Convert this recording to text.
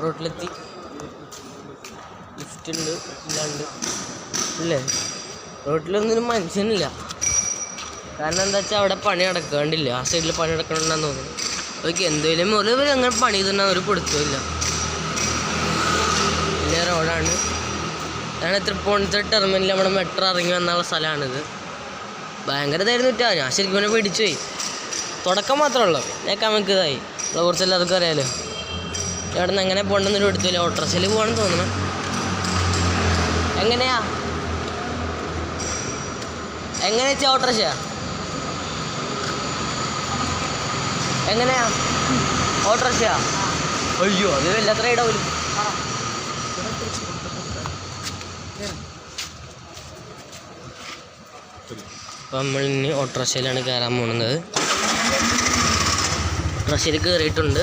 റോട്ടിലെത്തി. Lift ഉണ്ട്, ഇല്ലാണ്ട് ഇല്ലേ? റോട്ടിലൊന്നും മനുഷ്യനില്ല. കാരണം എന്താ വെച്ചാൽ അവിടെ പണി നടക്കാണ്ടില്ല. ആ സൈഡിൽ പണി നടക്കണമെന്നാന്ന് തോന്നുന്നു. ഓക്കെ, എന്തെങ്കിലും ഒരു അങ്ങനെ പണി ചെയ്തിട്ടുണ്ടെങ്കിൽ ഒരു പിടുത്തമില്ല. പിന്നെ റോഡാണ്. ഞാൻ തൃപ്പൂണിത്തുറ ടെർമിനൽ നമ്മുടെ മെട്രോ ഇറങ്ങി വന്നുള്ള സ്ഥലമാണിത്. ഭയങ്കര ഇതായിരുന്നു ഇട്ടാ. ഞാൻ ശരിക്കും പിന്നെ പിടിച്ചു പോയി. തുടക്കം മാത്രമേ ഉള്ളൂ. ഞാൻ നമുക്ക് ഇതായി കുറച്ച് എല്ലാവർക്കും അറിയാലോ. ഇവിടെ നിന്ന് എങ്ങനെ പോകണമെന്നൊരു എടുത്തില്ല. ഓട്ടോറിക്ഷയിൽ പോകണമെന്ന് തോന്നണം. എങ്ങനെയാ വെച്ചാൽ ഓട്ടോറിക്ഷ എങ്ങനെയാ ഓട്ടോറിക്ഷ? അയ്യോ, അത് വല്ലാത്ര ഇടവില്ല. അപ്പം നമ്മളിനി ഓട്ടോറിക്ഷയിലാണ് കയറാൻ പോകുന്നത്. ഓട്ടോറിക്ഷയിൽ കയറിയിട്ടുണ്ട്.